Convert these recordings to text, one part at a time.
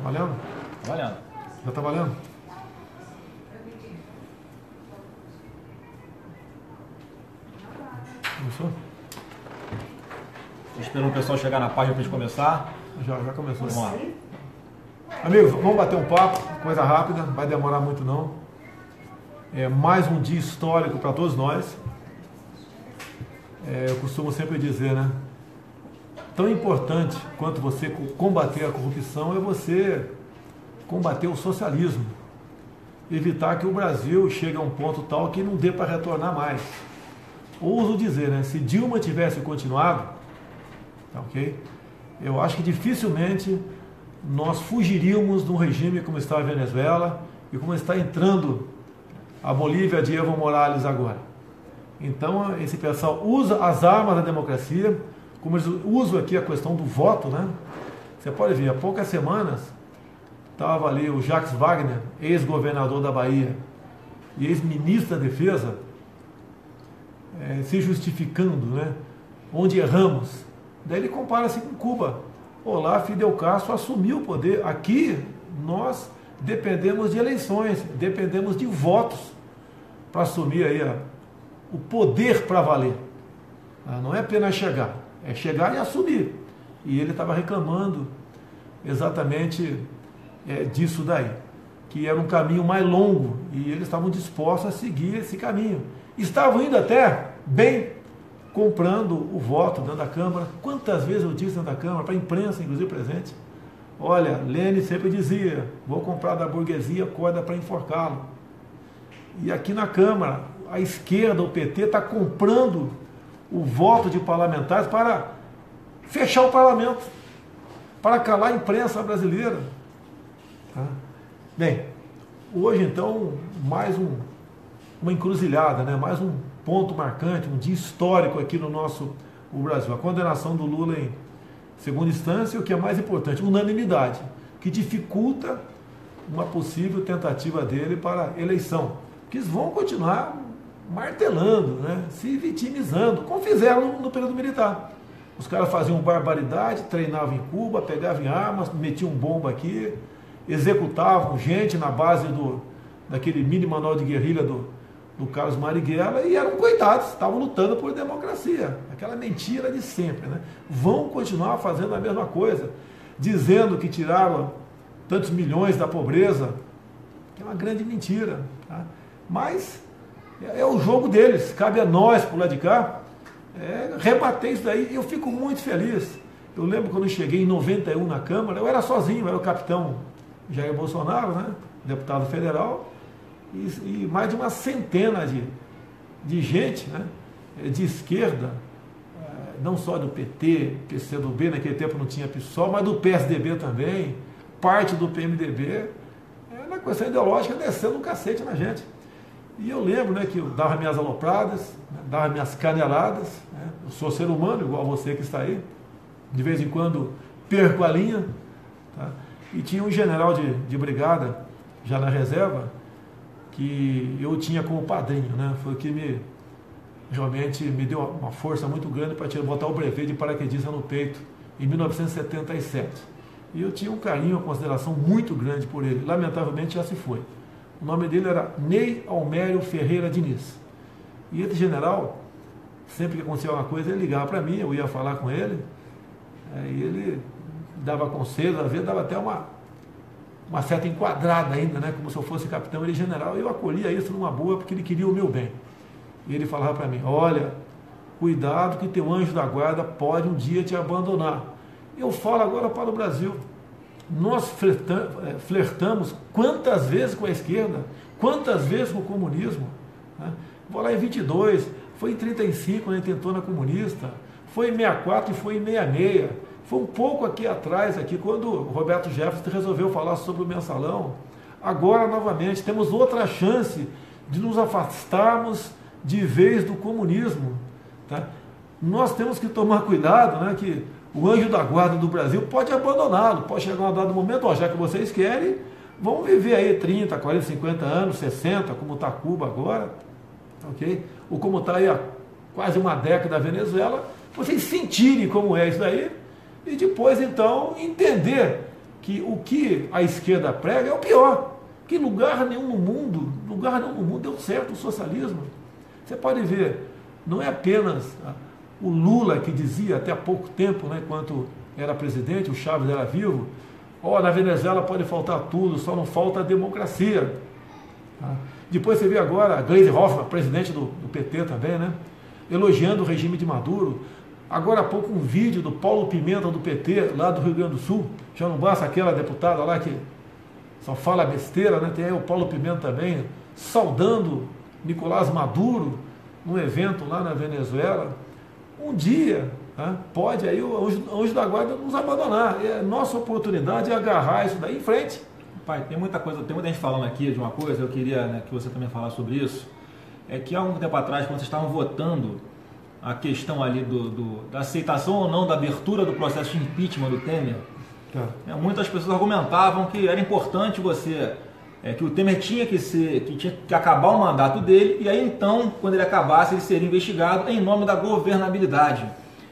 Valendo? Valendo. Já tá valendo? Começou? Tô esperando o pessoal chegar na página pra gente começar. Já começou. Vamos lá. Amigos, vamos bater um papo, coisa rápida, não vai demorar muito não. É mais um dia histórico para todos nós. Eu costumo sempre dizer, né? Tão importante quanto você combater a corrupção é você combater o socialismo. Evitar que o Brasil chegue a um ponto tal que não dê para retornar mais. Ouso dizer, né? Se Dilma tivesse continuado, tá ok? Eu acho que dificilmente nós fugiríamos de um regime como está a Venezuela e como está entrando a Bolívia de Evo Morales agora. Então, esse pessoal usa as armas da democracia, como eles usam aqui a questão do voto, né? Você pode ver, há poucas semanas estava ali o Jacques Wagner, ex-governador da Bahia e ex-ministro da Defesa, se justificando, né? Onde erramos. Daí ele compara-se com Cuba. Olá, Fidel Castro assumiu o poder. Aqui nós dependemos de eleições, dependemos de votos para assumir aí o poder para valer. Não é apenas chegar, é chegar e assumir. E ele estava reclamando exatamente disso daí, que era um caminho mais longo e eles estavam dispostos a seguir esse caminho. Estavam indo até bem comprando o voto dentro da Câmara. Quantas vezes eu disse dentro da Câmara, para a imprensa, inclusive presente, olha, Lênin sempre dizia, vou comprar da burguesia corda para enforcá-lo. E aqui na Câmara, a esquerda, o PT, está comprando o voto de parlamentares para fechar o parlamento, para calar a imprensa brasileira. Tá? Bem, hoje então, mais uma encruzilhada, né? Mais um ponto marcante, um dia histórico aqui no nosso Brasil. A condenação do Lula em segunda instância, o que é mais importante, unanimidade, que dificulta uma possível tentativa dele para eleição. Que eles vão continuar martelando, né? Se vitimizando, como fizeram no período militar. Os caras faziam barbaridade, treinavam em Cuba, pegavam armas, metiam bomba aqui, executavam gente na base daquele mini manual de guerrilha do Carlos Marighella e eram coitados, estavam lutando por democracia. Aquela mentira de sempre, né? Vão continuar fazendo a mesma coisa, dizendo que tiraram tantos milhões da pobreza, que é uma grande mentira. Tá? Mas é o jogo deles, cabe a nós, por lá de cá, rebater isso daí. Eu fico muito feliz. Eu lembro quando eu cheguei em 91 na Câmara, eu era sozinho, eu era o capitão Jair Bolsonaro, né? Deputado federal, e mais de uma centena de gente, né? De esquerda, não só do PT, PCdoB, naquele tempo não tinha PSOL, mas do PSDB também, parte do PMDB, na questão ideológica descendo um cacete na gente. E eu lembro, né, que eu dava minhas alopradas, né, dava minhas caneladas, né? Eu sou ser humano igual você que está aí, de vez em quando perco a linha, tá? E tinha um general de brigada, já na reserva, que eu tinha como padrinho, né? Foi o que realmente me deu uma força muito grande para botar o brevet de paraquedista no peito, em 1977. E eu tinha um carinho, uma consideração muito grande por ele. Lamentavelmente já se foi. O nome dele era Ney Almério Ferreira Diniz. E esse general, sempre que acontecia alguma coisa, ele ligava para mim, eu ia falar com ele, e ele dava conselhos, às vezes dava até uma certa enquadrada ainda, né? Como se eu fosse capitão, ele general. Eu acolhia isso numa boa, porque ele queria o meu bem. E ele falava para mim, olha, cuidado que teu anjo da guarda pode um dia te abandonar. Eu falo agora para o Brasil. Nós flertamos quantas vezes com a esquerda, quantas vezes com o comunismo. Né? Vou lá em 22, foi em 35 quando ele tentou na comunista, foi em 64 e foi em 66. Foi um pouco aqui atrás, quando o Roberto Jefferson resolveu falar sobre o mensalão. Agora, novamente, temos outra chance de nos afastarmos de vez do comunismo. Tá? Nós temos que tomar cuidado, né, que o anjo da guarda do Brasil pode abandoná-lo, pode chegar um dado momento, já que vocês querem, vão viver aí 30, 40, 50 anos, 60, como está Cuba agora, ok? Ou como está aí há quase uma década a Venezuela, vocês sentirem como é isso daí, e depois então entender que o que a esquerda prega é o pior. Que lugar nenhum no mundo deu certo o socialismo. Você pode ver, não é apenas o Lula que dizia até há pouco tempo, né, enquanto era presidente, o Chaves era vivo, na Venezuela pode faltar tudo, só não falta a democracia. Depois você vê agora a Gleisi Hoffmann, presidente do PT também, né, elogiando o regime de Maduro. Agora há pouco um vídeo do Paulo Pimenta do PT, lá do Rio Grande do Sul, já não basta aquela deputada lá que só fala besteira, né? Tem aí o Paulo Pimenta também, saudando Nicolás Maduro, num evento lá na Venezuela. Um dia, né, pode aí o anjo da guarda nos abandonar. Nossa oportunidade é agarrar isso daí em frente. Pai, tem muita gente falando aqui de uma coisa, eu queria, né, que você também falasse sobre isso. É que há um tempo atrás, quando vocês estavam votando a questão ali da aceitação ou não da abertura do processo de impeachment do Temer, muitas pessoas argumentavam que era importante que o Temer tinha que acabar o mandato dele, e aí então, quando ele acabasse, ele seria investigado em nome da governabilidade.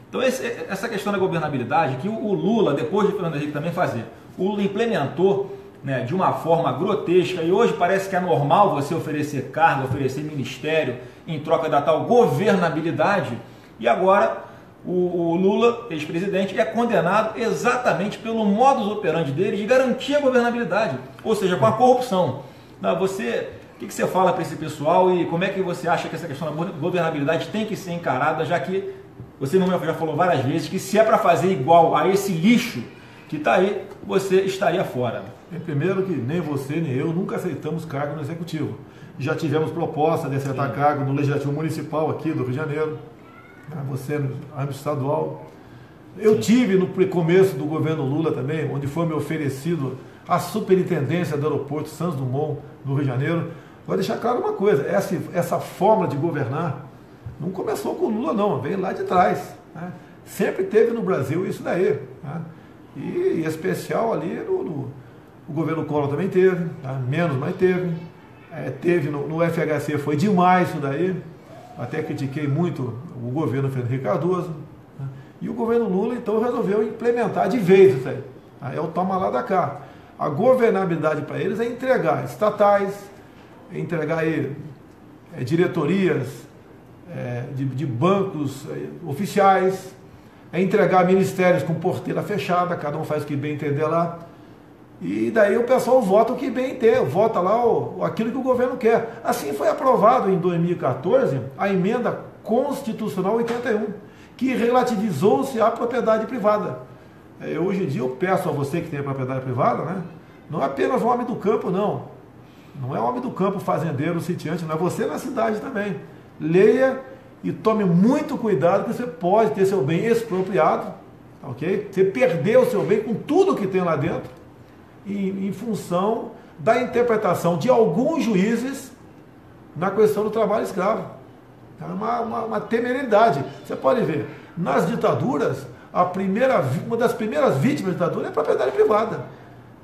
Então essa questão da governabilidade, que o Lula, depois de Fernando Henrique também fazer, o Lula implementou, né, de uma forma grotesca, e hoje parece que é normal você oferecer cargo, oferecer ministério em troca da tal governabilidade, e agora o Lula, ex-presidente, é condenado exatamente pelo modus operandi dele de garantir a governabilidade, ou seja, com a corrupção. O que você fala para esse pessoal e como é que você acha que essa questão da governabilidade tem que ser encarada, já que você já falou várias vezes que se é para fazer igual a esse lixo que está aí, você estaria fora. Primeiro que nem você nem eu nunca aceitamos cargo no Executivo. Já tivemos proposta de aceitar cargo no Legislativo Municipal aqui do Rio de Janeiro, você no âmbito estadual. Eu tive no começo do governo Lula também, onde foi me oferecido a superintendência do aeroporto Santos Dumont, no Rio de Janeiro. Vou deixar claro uma coisa, essa forma de governar não começou com o Lula não, veio lá de trás. Né? Sempre teve no Brasil isso daí. Né? E em especial ali o governo Collor também teve, tá? Menos, mas teve. Teve no FHC, foi demais isso daí. Até critiquei muito o governo Fernando Henrique Cardoso. Né? E o governo Lula, então, resolveu implementar de vez isso aí. É o toma lá da cá. A governabilidade para eles é entregar estatais, é entregar aí, diretorias de bancos oficiais, é entregar ministérios com porteira fechada, cada um faz o que bem entender lá. E daí o pessoal vota o que bem entender, vota lá aquilo que o governo quer. Assim foi aprovado em 2014 a emenda constitucional 81, que relativizou-se à propriedade privada. Hoje em dia eu peço a você que tem a propriedade privada, né? Não é apenas o homem do campo, não. Não é o homem do campo, fazendeiro, sitiante, não é você na cidade também. Leia e tome muito cuidado, que você pode ter seu bem expropriado, ok? Você perdeu o seu bem com tudo que tem lá dentro, em função da interpretação de alguns juízes na questão do trabalho escravo. É uma temeridade. Você pode ver, nas ditaduras, uma das primeiras vítimas da ditadura é a propriedade privada.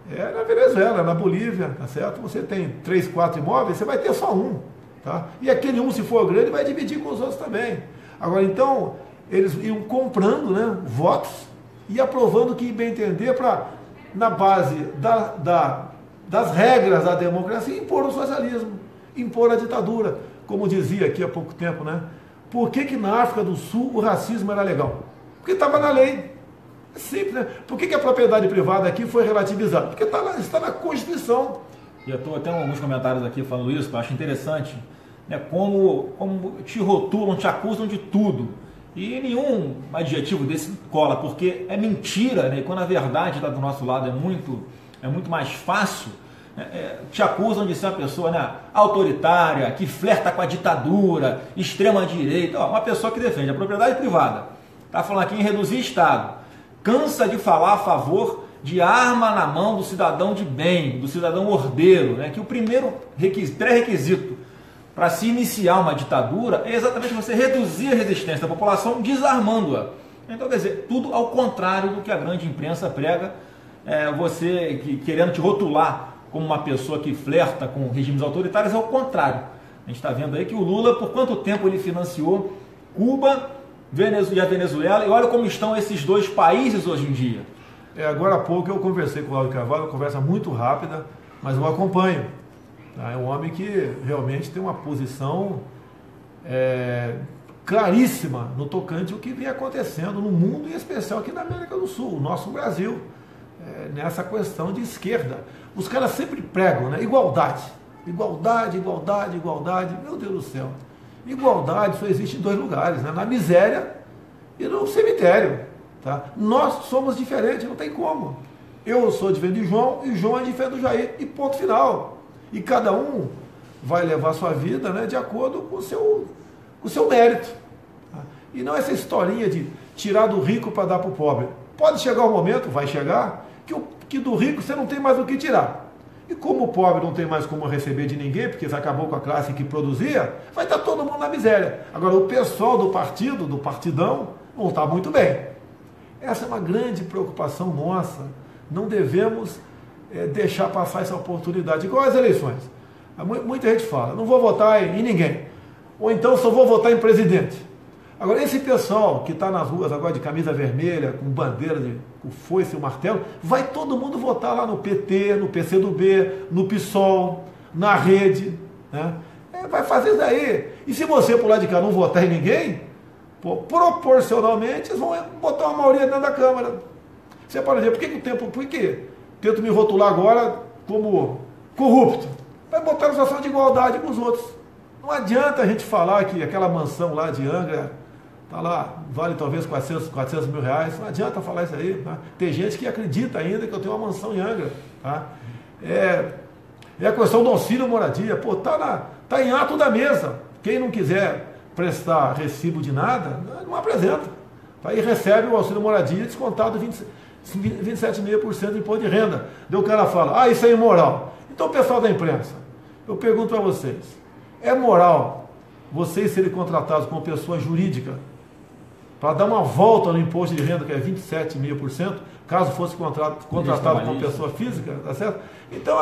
Na Venezuela, na Bolívia, tá certo? Você tem 3, 4 imóveis, você vai ter só um. Tá? E aquele um, se for grande, vai dividir com os outros também. Agora, então, eles iam comprando, né, votos e aprovando o que bem entender para, na base das regras da democracia, impor o socialismo, impor a ditadura. Como dizia aqui há pouco tempo, né? Por que na África do Sul o racismo era legal? Porque estava na lei. É simples, né? Por que a propriedade privada aqui foi relativizada? Porque está na Constituição. E eu estou até alguns comentários aqui falando isso, que eu acho interessante, né, como te rotulam, te acusam de tudo. E nenhum adjetivo desse cola, porque é mentira, né? E quando a verdade está do nosso lado é muito mais fácil, né? Te acusam de ser uma pessoa, né, autoritária, que flerta com a ditadura, extrema-direita, uma pessoa que defende a propriedade privada. Está falando aqui em reduzir Estado. Cansa de falar a favor de arma na mão do cidadão de bem, do cidadão ordeiro, né? Que o primeiro pré-requisito para se iniciar uma ditadura é exatamente você reduzir a resistência da população, desarmando-a. Então, quer dizer, tudo ao contrário do que a grande imprensa prega, você querendo te rotular como uma pessoa que flerta com regimes autoritários, é o contrário. A gente está vendo aí que o Lula, por quanto tempo ele financiou Cuba e a Venezuela, e olha como estão esses dois países hoje em dia. Agora há pouco eu conversei com o Cláudio Carvalho, uma conversa muito rápida, mas eu acompanho. Tá? É um homem que realmente tem uma posição claríssima no tocante ao que vem acontecendo no mundo, em especial aqui na América do Sul, o nosso Brasil, nessa questão de esquerda. Os caras sempre pregam, né? Igualdade. Igualdade, igualdade, igualdade. Meu Deus do céu. Igualdade só existe em dois lugares, né? Na miséria e no cemitério. Tá? Nós somos diferentes, não tem como. Eu sou diferente de João e João é diferente do Jair. E ponto final. E cada um vai levar a sua vida, né, de acordo com o seu mérito. Tá? E não essa historinha de tirar do rico para dar para o pobre. Pode chegar um momento, vai chegar, que do rico você não tem mais o que tirar. E como o pobre não tem mais como receber de ninguém, porque você acabou com a classe que produzia, vai estar todo mundo na miséria. Agora, o pessoal do partido, do partidão, vão estar muito bem. Essa é uma grande preocupação nossa. Não devemos deixar passar essa oportunidade. Igual as eleições. Muita gente fala, não vou votar em ninguém. Ou então só vou votar em presidente. Agora, esse pessoal que está nas ruas agora de camisa vermelha, com bandeira, com foice e martelo, vai todo mundo votar lá no PT, no PCdoB, no PSOL, na rede. Né? Vai fazer isso daí. E se você, por lá de cá, não votar em ninguém, proporcionalmente, eles vão botar uma maioria dentro da Câmara. Você pode dizer, por que tento me rotular agora como corrupto? Vai botar na situação de igualdade com os outros. Não adianta a gente falar que aquela mansão lá de Angra, tá lá, vale talvez 400 mil reais. Não adianta falar isso aí. Tá? Tem gente que acredita ainda que eu tenho uma mansão em Angra. Tá? É a questão do auxílio moradia. Pô, tá em ato da mesa. Quem não quiser prestar recibo de nada, não apresenta. Tá? E recebe o auxílio moradia descontado 27,5% de imposto de renda. Daí o cara fala, isso é imoral. Então, pessoal da imprensa, eu pergunto para vocês, é moral vocês serem contratados como pessoa jurídica para dar uma volta no imposto de renda, que é 27,5%, caso fosse contratado como pessoa física, tá certo? Então,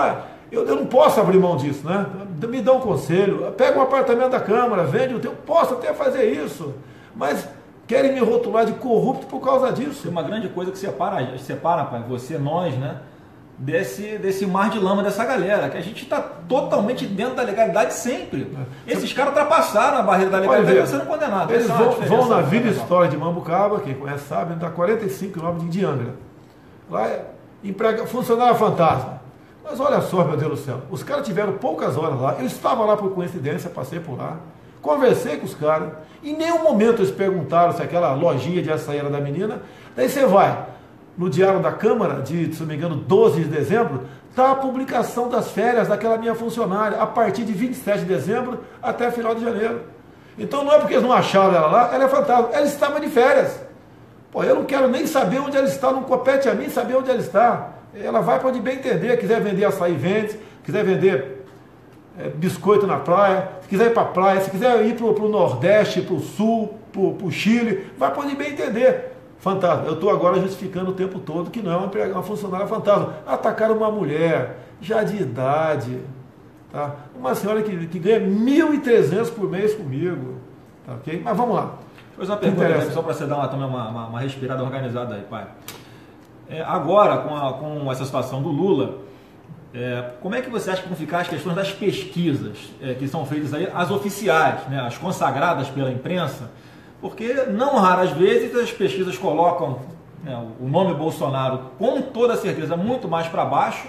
eu não posso abrir mão disso, né? Me dá um conselho, pega um apartamento da Câmara, vende o teu, posso até fazer isso, mas querem me rotular de corrupto por causa disso. Tem uma grande coisa que separa pai, você, nós, né? Desse mar de lama dessa galera, que a gente está totalmente dentro da legalidade sempre. Esses caras ultrapassaram a barreira da legalidade e estão sendo condenados. Eles vão na Vila História de Mambucaba, quem conhece sabe, dá 45 km de Angra. Lá funcionário fantasma. Mas olha só, meu Deus do céu, os caras tiveram poucas horas lá, eu estava lá por coincidência, passei por lá, conversei com os caras, em nenhum momento eles perguntaram se aquela lojinha de açaí era da menina. Daí você vai no Diário da Câmara, se não me engano, 12 de dezembro, está a publicação das férias daquela minha funcionária, a partir de 27 de dezembro até final de janeiro. Então não é porque eles não acharam ela lá, ela é fantasma, ela estava de férias. Pô, eu não quero nem saber onde ela está, não compete a mim saber onde ela está. Ela vai para onde bem entender, quiser vender açaí, vende, quiser vender biscoito na praia, se quiser ir para a praia, se quiser ir para o Nordeste, para o Sul, para o Chile, vai para onde bem entender. Fantasma. Eu estou agora justificando o tempo todo que não é uma funcionária fantasma. Atacaram uma mulher, já de idade, tá? Uma senhora que ganha 1.300 por mês comigo, tá, ok? Mas vamos lá. Pois uma pergunta, só para você dar também uma respirada organizada aí, pai. Agora, com essa situação do Lula, como é que você acha que vão ficar as questões das pesquisas que são feitas aí, as oficiais, né, as consagradas pela imprensa? Porque não raras vezes as pesquisas colocam, né, o nome Bolsonaro com toda certeza muito mais para baixo,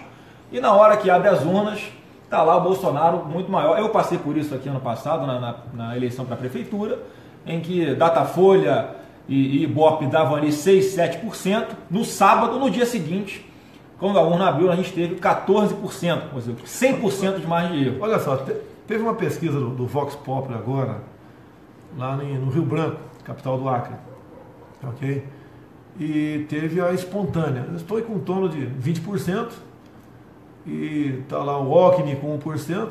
e na hora que abre as urnas está lá o Bolsonaro muito maior. Eu passei por isso aqui ano passado na eleição para a prefeitura, em que Datafolha e Ibope davam ali 6, 7%, no sábado, no dia seguinte, quando a urna abriu, a gente teve 14%, ou seja, 100% de margem de erro. Olha só, teve uma pesquisa do Vox Populi agora, lá no Rio Branco, capital do Acre, ok? E teve a espontânea. Eu estou com um torno de 20%, e está lá o Alckmin com 1%,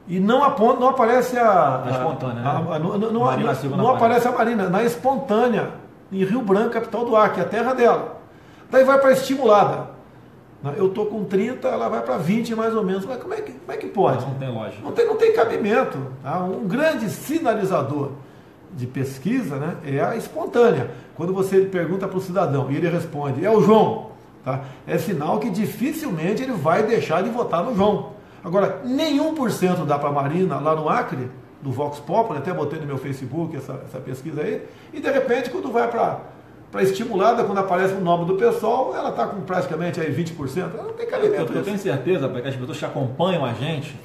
e não aparece a espontânea, né? Não aparece a Marina, na espontânea, em Rio Branco, capital do Acre, a terra dela. Daí vai para a estimulada. Eu estou com 30, ela vai para 20 mais ou menos. Mas como é que pode? Não tem lógica. Não tem cabimento. Tá? Um grande sinalizador de pesquisa, né, é a espontânea. Quando você pergunta para o cidadão e ele responde, é o João, Tá? É sinal que dificilmente ele vai deixar de votar no João. Agora, nenhum por cento dá para a Marina lá no Acre, do Vox Populi, até botei no meu Facebook essa pesquisa aí, e de repente quando vai para estimulada, quando aparece o nome do pessoal, ela está com praticamente aí 20%, ela não tem cabimento. Eu tenho certeza, porque as pessoas que acompanham a gente,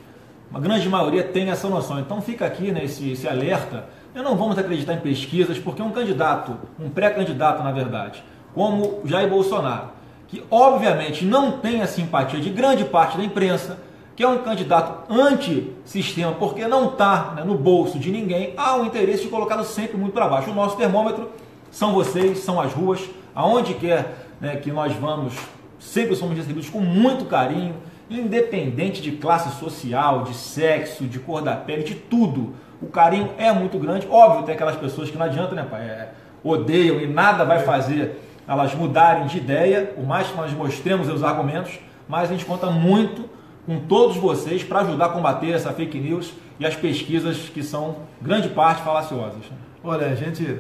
uma grande maioria tem essa noção. Então fica aqui, né, esse alerta. Não vamos acreditar em pesquisas, porque um candidato, um pré-candidato na verdade, como Jair Bolsonaro, que obviamente não tem a simpatia de grande parte da imprensa, que é um candidato anti-sistema, porque não está, né, no bolso de ninguém, há um interesse de colocá-lo sempre muito para baixo. O nosso termômetro são vocês, são as ruas, aonde quer, né, que nós vamos, sempre somos recebidos com muito carinho, independente de classe social, de sexo, de cor da pele, de tudo. O carinho é muito grande. Óbvio, tem aquelas pessoas que não adianta, né, pai? Odeiam e nada vai fazer elas mudarem de ideia, por mais que nós mostremos os argumentos, mas a gente conta muito com todos vocês para ajudar a combater essa fake news e as pesquisas que são, grande parte, falaciosas. Olha, a gente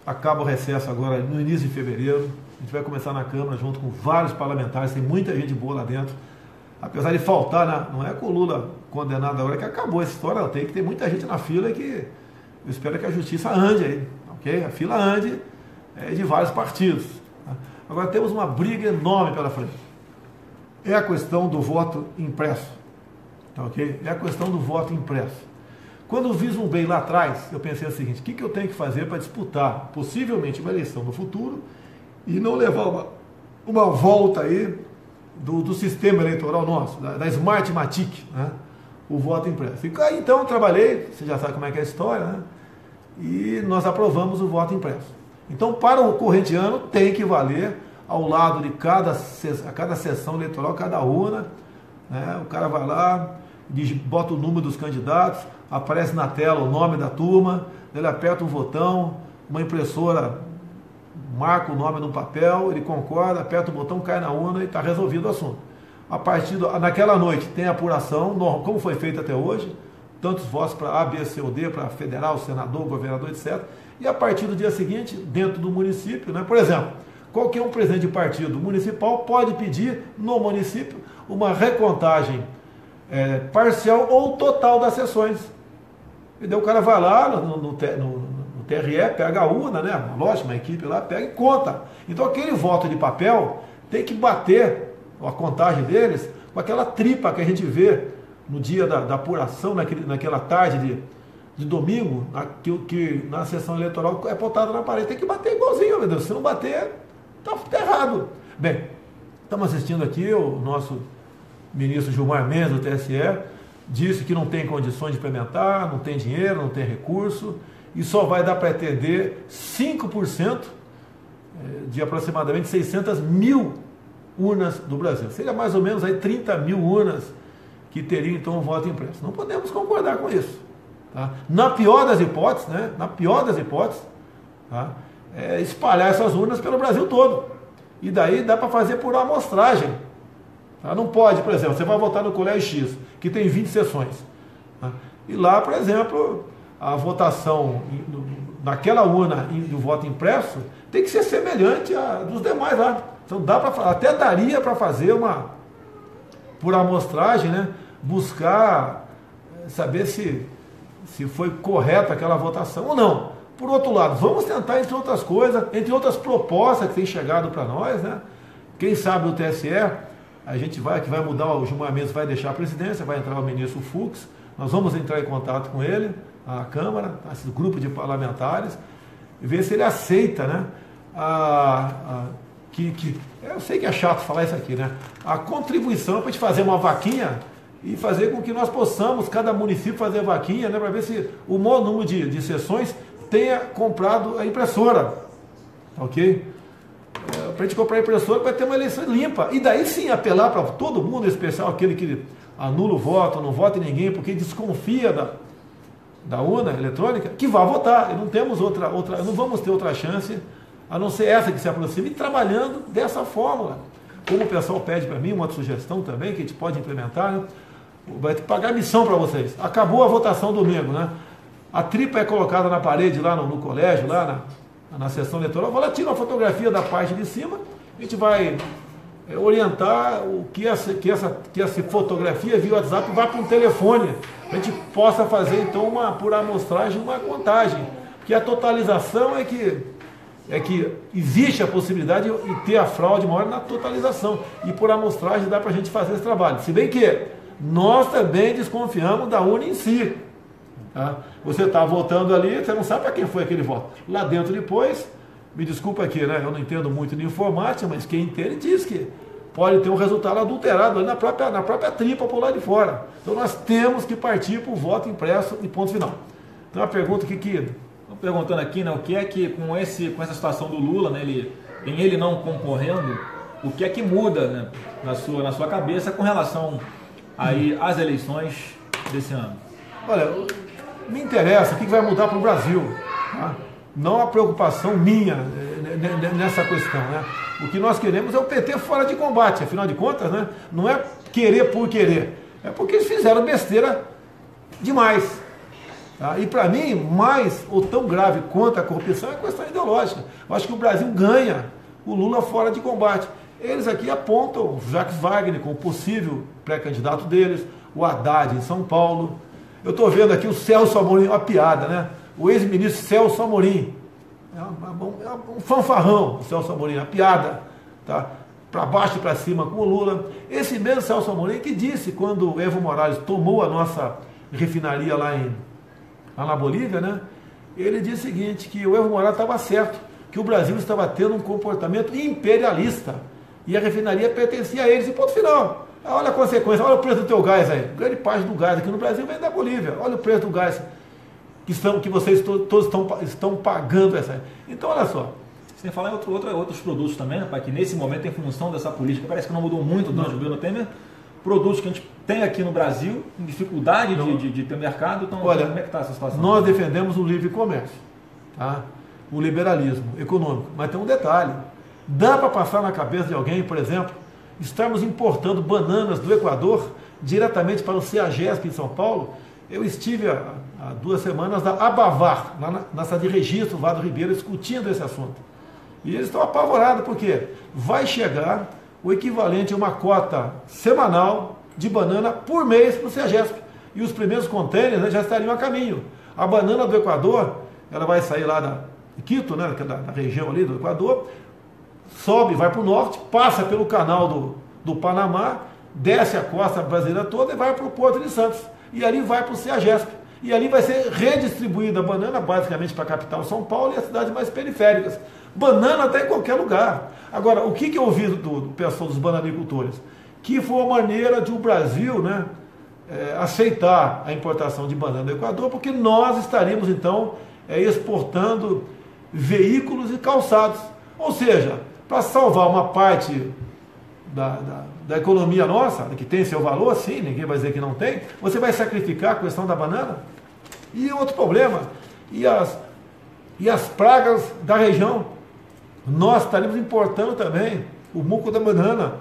acaba o recesso agora no início de fevereiro, a gente vai começar na Câmara junto com vários parlamentares, tem muita gente boa lá dentro, apesar de faltar, não é com o Lula condenado agora que acabou essa história, tem que ter muita gente na fila que eu espero que a justiça ande aí, ok? A fila ande de vários partidos. Tá? Agora temos uma briga enorme pela frente. É a questão do voto impresso, ok? É a questão do voto impresso. Quando eu vislumbrei lá atrás, eu pensei o seguinte, o que eu tenho que fazer para disputar possivelmente uma eleição no futuro e não levar uma volta aí do sistema eleitoral nosso, da Smartmatic, né? O voto impresso. E aí, então eu trabalhei, você já sabe como é que é a história, né? E nós aprovamos o voto impresso. Então, para o corrente ano, tem que valer ao lado de cada sessão eleitoral, cada urna, né? O cara vai lá, bota o número dos candidatos, aparece na tela o nome da turma, ele aperta um botão, uma impressora marca o nome no papel, ele concorda, aperta o botão, cai na urna e está resolvido o assunto. A partir naquela noite tem apuração, como foi feito até hoje, tantos votos para A, B, C ou D, para federal, senador, governador, etc. E a partir do dia seguinte, dentro do município, né? Por exemplo, qualquer um presidente de partido municipal pode pedir no município uma recontagem parcial ou total das sessões. E daí o cara vai lá no TRE, pega a urna, né? Lógico, uma equipe lá, pega e conta. Então aquele voto de papel tem que bater a contagem deles com aquela tripa que a gente vê no dia da apuração, naquela tarde de domingo, que na sessão eleitoral é botada na parede. Tem que bater igualzinho, meu Deus. Se não bater, tá errado. Bem, estamos assistindo aqui o nosso ministro Gilmar Mendes, do TSE, disse que não tem condições de implementar, não tem dinheiro, não tem recurso, e só vai dar para atender 5% de aproximadamente 600 mil urnas do Brasil. Seria mais ou menos aí 30 mil urnas que teriam então um voto impresso. Não podemos concordar com isso. Tá? Na pior das hipóteses, né? Na pior das hipóteses, tá? Espalhar essas urnas pelo Brasil todo. E daí dá para fazer por amostragem. Tá? Não pode, por exemplo, você vai votar no colégio X, que tem 20 sessões. Tá? E lá, por exemplo, a votação naquela urna do voto impresso tem que ser semelhante à dos demais lá. Então até daria para fazer por amostragem, né? Buscar saber se foi correta aquela votação ou não. Por outro lado, vamos tentar, entre outras coisas, entre outras propostas que têm chegado para nós, né? Quem sabe o TSE, a gente que vai mudar, o Gilmar Mendes vai deixar a presidência, vai entrar o ministro Fux, nós vamos entrar em contato com ele, a Câmara, esse grupo de parlamentares, e ver se ele aceita, né? Eu sei que é chato falar isso aqui, né? A contribuição para a gente fazer uma vaquinha e fazer com que nós possamos, cada município, fazer vaquinha, né? Para ver se o maior número de sessões tenha comprado a impressora, ok? Para a gente comprar a impressora vai ter uma eleição limpa. E daí sim apelar para todo mundo, em especial aquele que anula o voto, não vota em ninguém, porque desconfia da urna eletrônica, que vá votar. E não temos não vamos ter outra chance a não ser essa que se aproxima, e trabalhando dessa fórmula. Como o pessoal pede para mim, uma outra sugestão também, que a gente pode implementar, né? Vai pagar missão para vocês. Acabou a votação domingo, né? A tripa é colocada na parede lá no colégio, lá na sessão eleitoral. Vai lá, tira uma fotografia da parte de cima, a gente vai orientar que essa fotografia via WhatsApp vá para um telefone, a gente possa fazer então por amostragem uma contagem, que a totalização é que existe a possibilidade de ter a fraude maior na totalização, e por amostragem dá para a gente fazer esse trabalho, se bem que nós também desconfiamos da urna em si, tá? Você está votando ali, você não sabe para quem foi aquele voto, lá dentro depois, me desculpa aqui, né? Eu não entendo muito de informática, mas quem entende diz que pode ter um resultado adulterado ali na própria tripa por lá de fora. Então nós temos que partir para o voto impresso e ponto final. Então a pergunta que estou perguntando aqui, né, o que é que com essa situação do Lula, né, ele não concorrendo, o que é que muda, né, na sua cabeça com relação aí às eleições desse ano? Olha, me interessa o que vai mudar para o Brasil, tá? Não a preocupação minha nessa questão, né? O que nós queremos é o PT fora de combate, afinal de contas, né? Não é querer por querer, é porque eles fizeram besteira demais. Tá? E para mim, mais ou tão grave quanto a corrupção é a questão ideológica. Eu acho que o Brasil ganha o Lula fora de combate. Eles aqui apontam o Jacques Wagner como possível pré-candidato deles, o Haddad em São Paulo. Eu estou vendo aqui o Celso Amorim, uma piada, né? O ex-ministro Celso Amorim, é um fanfarrão, o Celso Amorim, uma piada, tá? Para baixo e para cima com o Lula. Esse mesmo Celso Amorim que disse, quando o Evo Morales tomou a nossa refinaria lá na Bolívia, né? Ele disse o seguinte, que o Evo Morales estava certo, que o Brasil estava tendo um comportamento imperialista e a refinaria pertencia a eles, e ponto final. Olha a consequência, olha o preço do teu gás aí. Grande parte do gás aqui no Brasil vem da Bolívia. Olha o preço do gás que vocês todos estão pagando essa. Então, olha só. Sem falar em outros produtos também, né, pai, que nesse momento, em função dessa política, parece que não mudou muito durante o governo Temer, produtos que a gente tem aqui no Brasil, em dificuldade de ter mercado, então olha, como é que está essa situação? Nós defendemos o livre comércio, tá? O liberalismo econômico, mas tem um detalhe. Dá para passar na cabeça de alguém, por exemplo, estarmos importando bananas do Equador diretamente para o CEAGESP em São Paulo? Eu estive há 2 semanas na Abavar, na sala de registro Vado Ribeiro, discutindo esse assunto. E eles estão apavorados, porque vai chegar o equivalente a uma cota semanal de banana por mês para o CEAGESP. E os primeiros contêineres, né, já estariam a caminho. A banana do Equador, ela vai sair lá de Quito, né, que é da região ali do Equador, sobe, vai para o norte, passa pelo canal do Panamá, desce a costa brasileira toda e vai para o Porto de Santos. E ali vai para o CEAGESP. E ali vai ser redistribuída a banana, basicamente para a capital São Paulo e as cidades mais periféricas. Banana até em qualquer lugar. Agora, o que eu ouvi do pessoal dos bananicultores? Que foi uma maneira de o Brasil, né, aceitar a importação de banana do Equador, porque nós estaríamos, então, exportando veículos e calçados. Ou seja, para salvar uma parte da economia nossa, que tem seu valor, sim, ninguém vai dizer que não tem, você vai sacrificar a questão da banana? E outro problema, e as pragas da região? Nós estaremos importando também o muco da banana,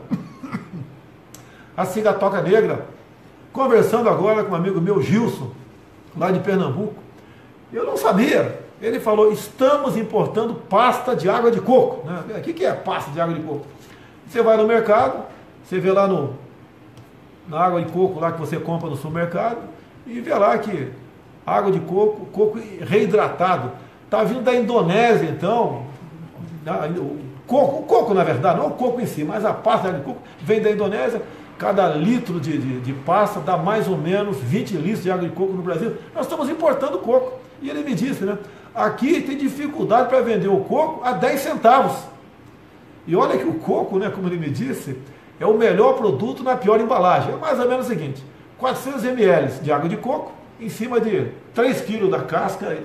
a cigatoca negra. Conversando agora com um amigo meu, Gilson, lá de Pernambuco, eu não sabia. Ele falou, estamos importando pasta de água de coco. Né? O que é pasta de água de coco? Você vai no mercado, você vê lá na água de coco lá que você compra no supermercado, e vê lá que água de coco reidratado. Está vindo da Indonésia, então. O coco, na verdade, não o coco em si, mas a pasta de coco vem da Indonésia. Cada litro de pasta dá mais ou menos 20 litros de água de coco no Brasil. Nós estamos importando coco. E ele me disse, né? Aqui tem dificuldade para vender o coco a 10 centavos. E olha que o coco, né, como ele me disse, é o melhor produto na pior embalagem. É mais ou menos o seguinte, 400 ml de água de coco em cima de 3 kg da casca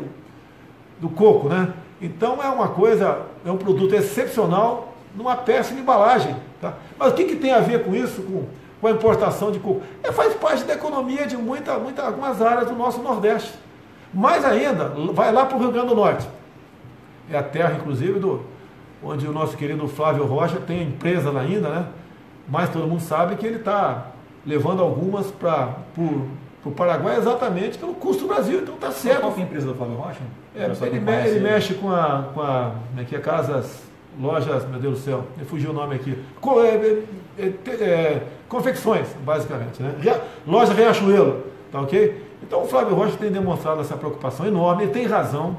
do coco, né? Então é uma coisa, é um produto excepcional numa péssima embalagem. Tá? Mas o que tem a ver com isso, com a importação de coco? Faz parte da economia de algumas áreas do nosso Nordeste. Mais ainda, vai lá para o Rio Grande do Norte. É a terra, inclusive, onde o nosso querido Flávio Rocha tem empresa lá ainda, né? Mas todo mundo sabe que ele está levando algumas para o Paraguai exatamente pelo custo do Brasil. Então está certo. Qual que é a empresa do Flávio Rocha? Ele mexe com a como é que é, casas lojas, meu Deus do céu, me fugiu o nome aqui, confecções, basicamente, né? Loja Riachuelo, tá ok? Então o Flávio Rocha tem demonstrado essa preocupação enorme, ele tem razão.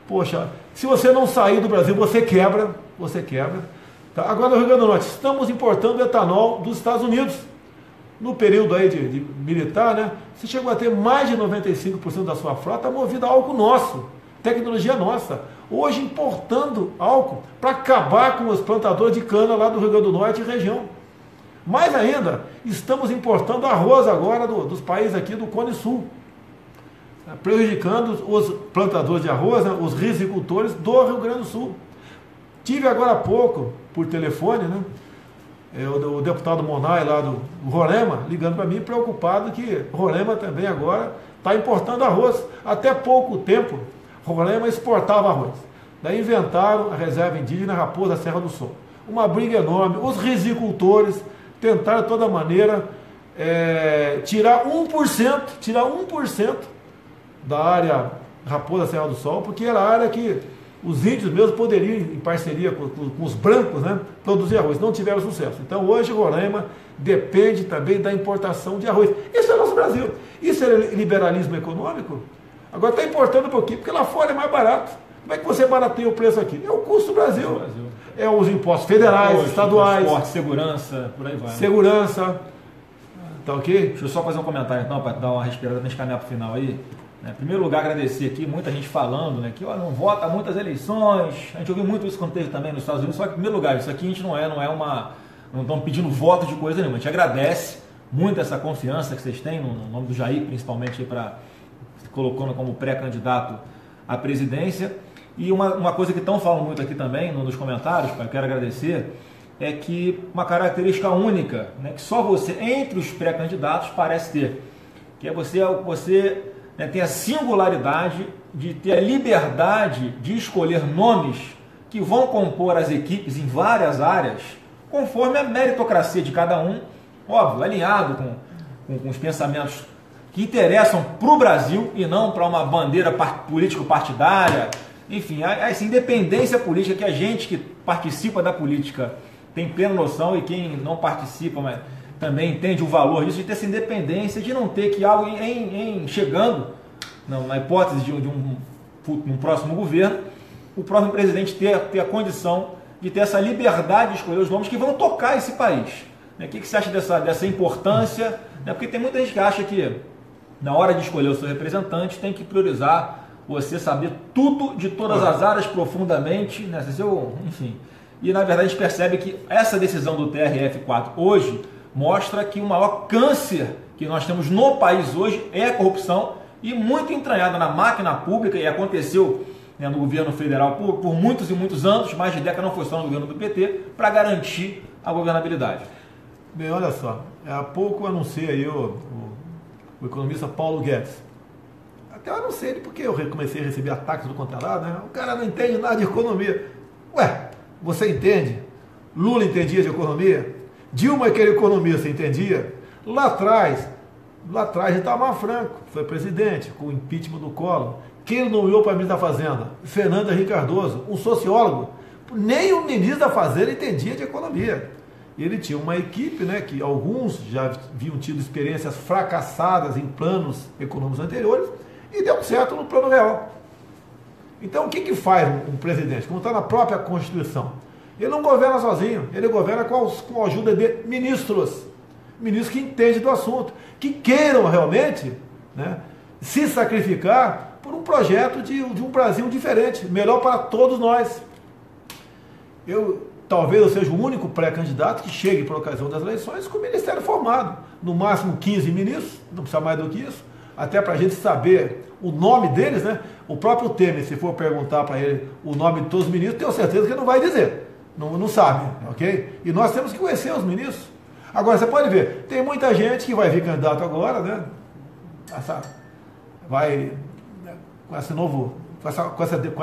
Poxa, se você não sair do Brasil, você quebra, Tá? Agora no Rio Grande do Norte, estamos importando etanol dos Estados Unidos. No período aí de militar, né? Você chegou a ter mais de 95% da sua frota movida a álcool nosso, tecnologia nossa. Hoje importando álcool para acabar com os plantadores de cana lá do Rio Grande do Norte e região. Mais ainda, estamos importando arroz agora dos países aqui do Cone Sul, prejudicando os plantadores de arroz, né, os rizicultores do Rio Grande do Sul. Tive agora há pouco, por telefone, né, o deputado Monay lá do Roraima, ligando para mim, preocupado que Roraima também agora está importando arroz. Até pouco tempo, Roraima exportava arroz. Daí inventaram a reserva indígena Raposa Serra do Sol. Uma briga enorme. Os rizicultores tentaram de toda maneira tirar 1% da área Raposa Serra do Sol, porque era a área que os índios mesmo poderiam, em parceria com os brancos, né, produzir arroz. Não tiveram sucesso. Então hoje Roraima depende também da importação de arroz. Isso é nosso Brasil. Isso é liberalismo econômico? Agora está importando um pouquinho, porque lá fora é mais barato. Como é que você barateia o preço aqui? É o custo do Brasil. É os impostos federais, estaduais. Transporte, segurança, por aí vai. Segurança. Tá ok? Deixa eu só fazer um comentário então, para dar uma respirada nesse caminhar para o final aí. Em primeiro lugar, agradecer aqui, muita gente falando, né, que não vota muitas eleições. A gente ouviu muito isso quando teve também nos Estados Unidos. Só que, em primeiro lugar, isso aqui a gente não estamos pedindo voto de coisa nenhuma. A gente agradece muito essa confiança que vocês têm, no nome do Jair, principalmente, colocando como pré-candidato à presidência. E uma coisa que estão falando muito aqui também, nos comentários, que eu quero agradecer, é que uma característica única, né, que só você, entre os pré-candidatos, parece ter, que é você né, tem a singularidade de ter a liberdade de escolher nomes que vão compor as equipes em várias áreas, conforme a meritocracia de cada um, óbvio, alinhado com os pensamentos que interessam para o Brasil e não para uma bandeira político-partidária. Enfim, essa independência política que a gente que participa da política tem plena noção, e quem não participa, mas também entende o valor disso, de ter essa independência, de não ter que algo chegando, na hipótese de um próximo governo, o próximo presidente ter a condição de ter essa liberdade de escolher os nomes que vão tocar esse país. O que você acha dessa importância? Porque tem muita gente que acha que na hora de escolher o seu representante tem que priorizar você saber tudo de todas as áreas profundamente, né? Enfim. E na verdade a gente percebe que essa decisão do TRF4 hoje mostra que o maior câncer que nós temos no país hoje é a corrupção, e muito entranhada na máquina pública, e aconteceu, né, no governo federal por muitos e muitos anos, mais de década, não foi só no governo do PT, para garantir a governabilidade. Bem, olha só, há pouco eu anunciei aí o economista Paulo Guedes. Até eu anunciei ele porque eu comecei a receber ataques do contra lá, né? O cara não entende nada de economia. Ué, você entende? Lula entendia de economia? Dilma, aquele economista, entendia? Lá atrás Itamar Franco foi presidente, com o impeachment do Collor. Quem ele nomeou para ministro da Fazenda? Fernando Henrique Cardoso, um sociólogo. Nem o ministro da Fazenda entendia de economia. Ele tinha uma equipe, né, que alguns já haviam tido experiências fracassadas em planos econômicos anteriores, e deu certo no plano real. Então, o que faz um presidente? Como está na própria Constituição, ele não governa sozinho, ele governa com a ajuda de ministros que entendem do assunto, que queiram realmente, né, se sacrificar por um projeto de um Brasil diferente, melhor para todos nós. Talvez eu seja o único pré-candidato que chegue por ocasião das eleições com o ministério formado, no máximo 15 ministros, não precisa mais do que isso, até para a gente saber o nome deles, né? O próprio Temer, se for perguntar para ele o nome de todos os ministros, tenho certeza que ele não vai dizer, não sabe, ok? E nós temos que conhecer os ministros. Agora, você pode ver, tem muita gente que vai vir candidato agora, né? Vai com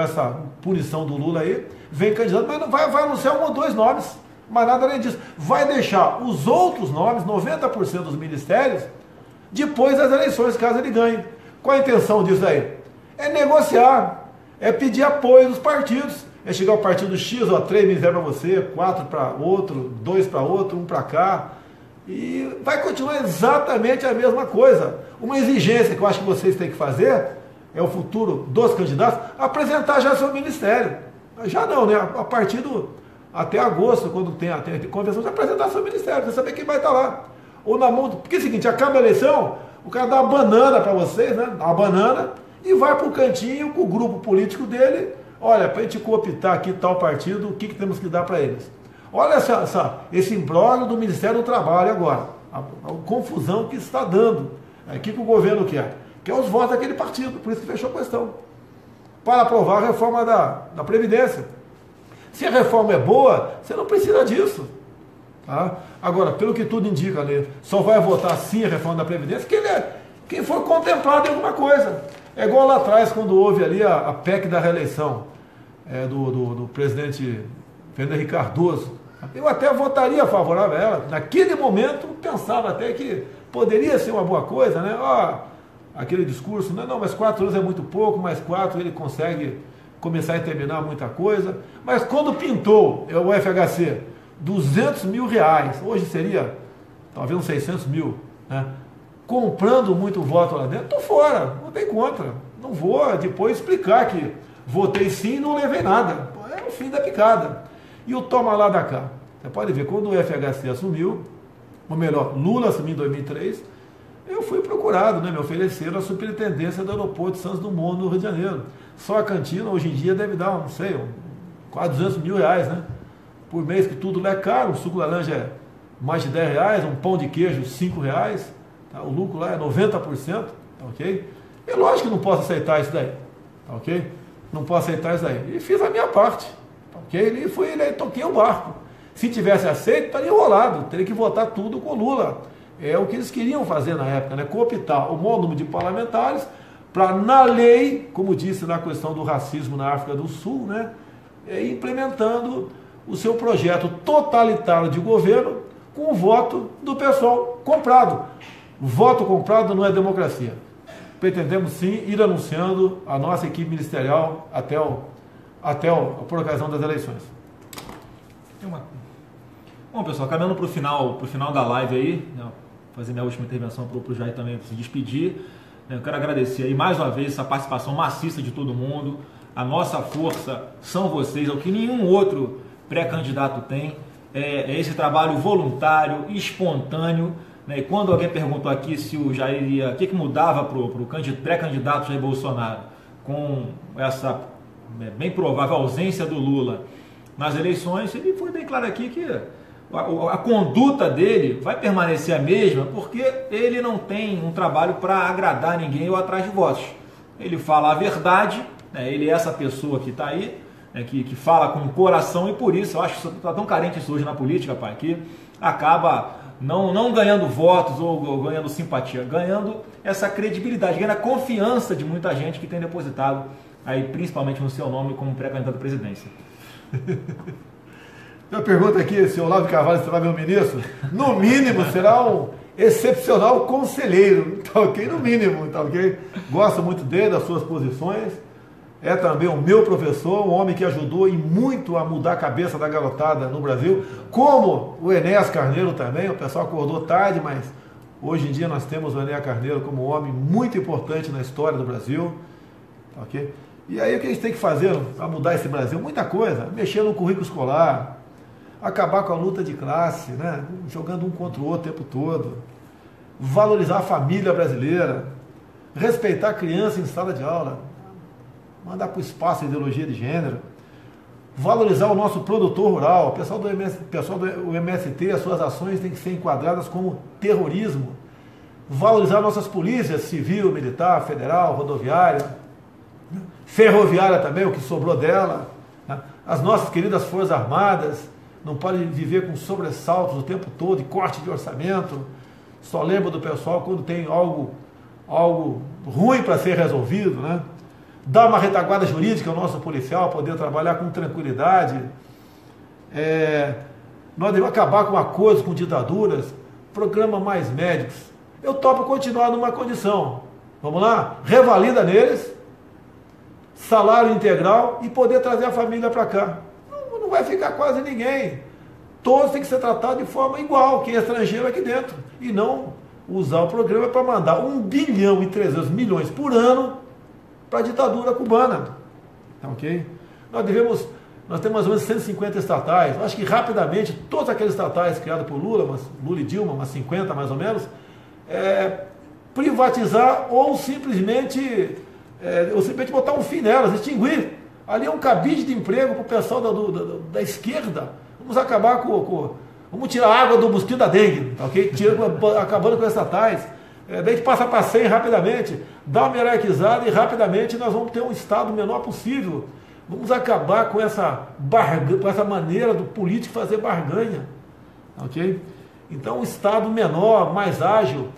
essa punição do Lula aí, vem candidato, mas não vai anunciar um ou dois nomes, mas nada além disso. Vai deixar os outros nomes, 90% dos ministérios, depois das eleições, caso ele ganhe. Qual a intenção disso aí? É negociar, é pedir apoio dos partidos. É chegar o partido X, ó, 3 ministérios para você, 4 para outro, 2 para outro, 1 para cá. E vai continuar exatamente a mesma coisa. Uma exigência que eu acho que vocês têm que fazer é o futuro dos candidatos apresentar já seu ministério. Já não, né? A partir até agosto, quando tem a convenção, de apresentar seu ministério, você saber quem vai estar lá. Ou na mão. Porque é o seguinte, acaba a eleição, o cara dá uma banana para vocês, né? Dá uma banana e vai para o cantinho com o grupo político dele. Olha, para a gente cooptar aqui tal partido, o que temos que dar para eles? Olha esse imbróglio do Ministério do Trabalho agora, a confusão que está dando. O que o governo quer? Quer os votos daquele partido, por isso que fechou a questão. Para aprovar a reforma da Previdência. Se a reforma é boa, você não precisa disso. Tá? Agora, pelo que tudo indica, né, só vai votar sim a reforma da Previdência quem for contemplado em alguma coisa. É igual lá atrás, quando houve ali a PEC da reeleição do presidente Fernando Henrique Cardoso. Eu até votaria favorável a ela. Naquele momento, pensava até que poderia ser uma boa coisa, né? Aquele discurso, não, mas 4 anos é muito pouco, mais 4 ele consegue começar e terminar muita coisa. Mas quando pintou o FHC, 200 mil reais, hoje seria talvez uns 600 mil, né? Comprando muito voto lá dentro, estou fora, não tem contra. Não vou depois explicar que votei sim e não levei nada. É o fim da picada. E o toma lá da cá. Você pode ver, quando o FHC assumiu, ou melhor, Lula assumiu em 2003, eu fui procurado, né, me ofereceram a superintendência do aeroporto de Santos Dumont, no Rio de Janeiro. Só a cantina, hoje em dia, deve dar, não sei, quase 200 mil reais, né? Por mês, que tudo lá é caro, o suco laranja é mais de 10 reais, um pão de queijo 5 reais, tá? O lucro lá é 90%, tá ok? É lógico que não posso aceitar isso daí, tá ok? Não posso aceitar isso daí. E fiz a minha parte, tá ok? E fui, toquei o barco. Se tivesse aceito, estaria enrolado, teria que votar tudo com Lula. É o que eles queriam fazer na época, né? Cooptar o maior número de parlamentares para, na lei, como disse na questão do racismo na África do Sul, né? Implementando o seu projeto totalitário de governo com o voto do pessoal comprado. Voto comprado não é democracia. Pretendemos sim ir anunciando a nossa equipe ministerial por ocasião das eleições. Bom, pessoal, caminhando para o final da live aí, né, fazer minha última intervenção para o Jair também se despedir. Né, eu quero agradecer aí mais uma vez essa participação maciça de todo mundo. A nossa força são vocês, é o que nenhum outro pré-candidato tem. É esse trabalho voluntário, espontâneo. Né, e quando alguém perguntou aqui se o Jair ia, o que mudava para o pré-candidato Jair Bolsonaro com essa bem provável ausência do Lula nas eleições, ele foi bem claro aqui que a conduta dele vai permanecer a mesma, porque ele não tem um trabalho para agradar ninguém ou atrás de votos. Ele fala a verdade, né? Ele é essa pessoa que está aí, né? que fala com o coração, e por isso eu acho que está tão carente isso hoje na política, pai, que acaba não ganhando votos ou ganhando simpatia, ganhando essa credibilidade, ganhando a confiança de muita gente que tem depositado aí, principalmente no seu nome como pré-candidato à presidência. Eu pergunto aqui se o Olavo de Carvalho será meu ministro. No mínimo será um excepcional conselheiro, tá ok? No mínimo, tá ok? Gosto muito dele, das suas posições. É também o meu professor, um homem que ajudou e muito a mudar a cabeça da garotada no Brasil, como o Enéas Carneiro também. O pessoal acordou tarde, mas hoje em dia nós temos o Enéas Carneiro como um homem muito importante na história do Brasil, tá ok? E aí o que a gente tem que fazer para mudar esse Brasil? Muita coisa, mexer no currículo escolar, acabar com a luta de classe, né? Jogando um contra o outro o tempo todo, valorizar a família brasileira, respeitar a criança em sala de aula, mandar para o espaço a ideologia de gênero, valorizar o nosso produtor rural. O pessoal do MST, as suas ações têm que ser enquadradas como terrorismo, valorizar nossas polícias civil, militar, federal, rodoviária, ferroviária também, o que sobrou dela, né? As nossas queridas Forças Armadas não podem viver com sobressaltos o tempo todo e corte de orçamento. Só lembro do pessoal quando tem algo ruim para ser resolvido, né? Dar uma retaguarda jurídica ao nosso policial, poder trabalhar com tranquilidade. Nós devemos acabar com acordos com ditaduras, programa mais médicos. Eu topo continuar numa condição. Vamos lá? Revalida neles, salário integral e poder trazer a família para cá. Não vai ficar quase ninguém. Todos têm que ser tratados de forma igual, quem é estrangeiro aqui dentro. E não usar o programa para mandar 1 bilhão e 300 milhões por ano para a ditadura cubana. Tá ok? Nós temos mais ou menos 150 estatais. Acho que rapidamente, todas aquelas estatais criadas por Lula e Dilma, umas 50 mais ou menos, privatizar ou simplesmente botar um fim nelas, extinguir. Ali é um cabide de emprego para o pessoal da esquerda. Vamos acabar vamos tirar a água do mosquito da dengue, tá ok? Acabando com as estatais. Daí a gente passa para 100 rapidamente, dá uma hierarquizada e rapidamente nós vamos ter um Estado menor possível. Vamos acabar com essa maneira do político fazer barganha. Ok? Então, um Estado menor, mais ágil,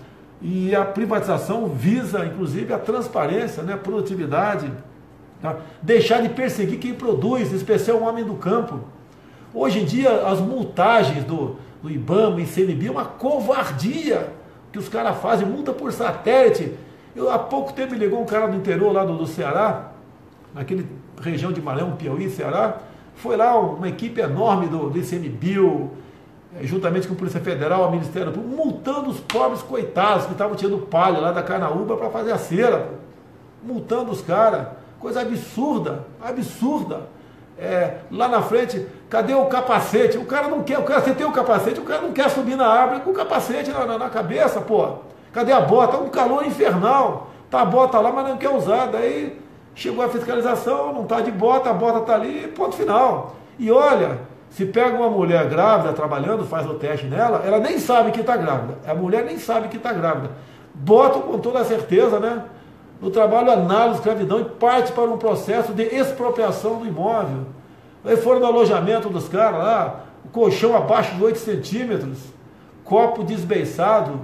e a privatização visa, inclusive, a transparência, né, a produtividade, tá? Deixar de perseguir quem produz, em especial o homem do campo. Hoje em dia, as multagens do IBAMA e CNB é uma covardia que os caras fazem, multa por satélite. Há pouco tempo me ligou um cara do interior lá do Ceará, naquele região de Maranhão, Piauí, Ceará, foi lá uma equipe enorme do ICMBio, juntamente com a Polícia Federal, o Ministério Público, multando os pobres coitados que estavam tirando palha lá da Carnaúba para fazer a cera, multando os caras, coisa absurda, absurda. Lá na frente, cadê o capacete? O cara não quer, você tem o capacete, o cara não quer subir na árvore com o capacete na cabeça, pô. Cadê a bota? Um calor infernal, tá a bota lá, mas não quer usar, daí chegou a fiscalização, não está de bota, a bota está ali, ponto final. E olha, se pega uma mulher grávida trabalhando, faz o teste nela, ela nem sabe que está grávida. A mulher nem sabe que está grávida. Bota com toda a certeza, né? No trabalho análogo, escravidão, e parte para um processo de expropriação do imóvel. Aí foram no alojamento dos caras lá, o colchão abaixo de 8 centímetros, copo desbeiçado,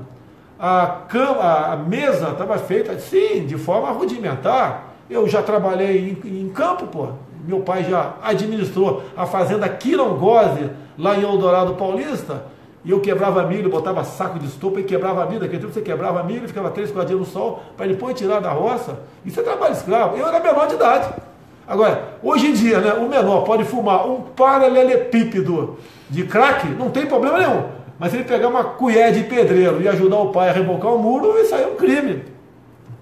a mesa estava feita, sim, de forma rudimentar. Eu já trabalhei em campo, pô. Meu pai já administrou a fazenda Quirongose, lá em Eldorado Paulista, e eu quebrava milho, botava saco de estopa e quebrava milho. Naquele tempo você quebrava milho, ficava 3, 4 dias no sol, para depois tirar da roça. Isso é trabalho escravo. Eu era menor de idade. Agora, hoje em dia, né, o menor pode fumar um paralelepípedo de crack, não tem problema nenhum. Mas se ele pegar uma colher de pedreiro e ajudar o pai a rebocar o muro, isso aí é um crime.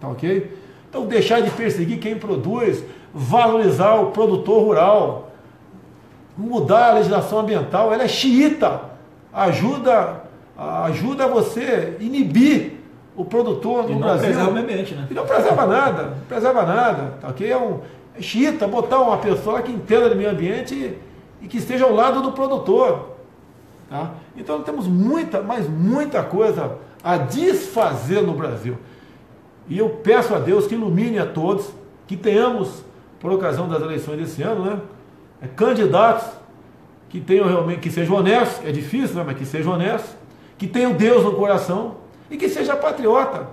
Tá ok? Então, deixar de perseguir quem produz, valorizar o produtor rural, mudar a legislação ambiental, ela é xiita, ajuda você inibir o produtor no Brasil. Preserva o meio ambiente, né? E não preserva nada, tá ok? É xiita botar uma pessoa que entenda do meio ambiente e que esteja ao lado do produtor. Tá? Então, temos muita coisa a desfazer no Brasil. E eu peço a Deus que ilumine a todos, que tenhamos, por ocasião das eleições desse ano, né, candidatos que tenham realmente, que sejam honestos, é difícil, né, mas que sejam honestos, que tenham Deus no coração e que seja patriota.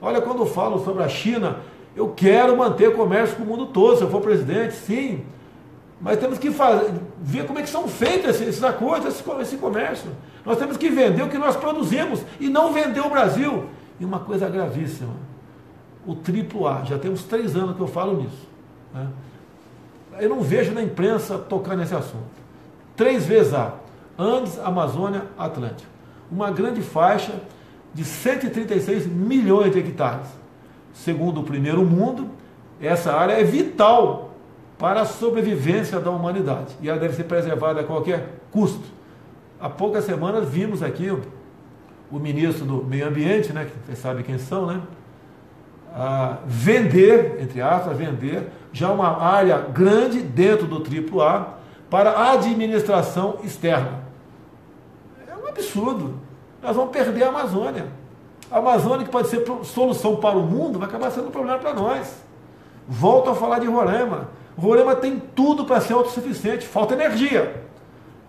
Olha, quando eu falo sobre a China, eu quero manter comércio com o mundo todo, se eu for presidente, sim, mas temos que ver como é que são feitos esses acordos, esse comércio. Nós temos que vender o que nós produzimos e não vender o Brasil. E uma coisa gravíssima, o AAA, já temos 3 anos que eu falo nisso, né? Eu não vejo na imprensa tocar nesse assunto. 3 vezes Andes, Amazônia, Atlântico. Uma grande faixa de 136 milhões de hectares. Segundo o Primeiro Mundo, essa área é vital para a sobrevivência da humanidade e ela deve ser preservada a qualquer custo. Há poucas semanas vimos aqui o ministro do Meio Ambiente, né, que vocês sabem quem são, né, vender, entre aspas, já uma área grande dentro do AAA para a administração externa. É um absurdo. Nós vamos perder a Amazônia. A Amazônia, que pode ser solução para o mundo, vai acabar sendo um problema para nós. Volto a falar de Roraima. Roraima tem tudo para ser autossuficiente, falta energia.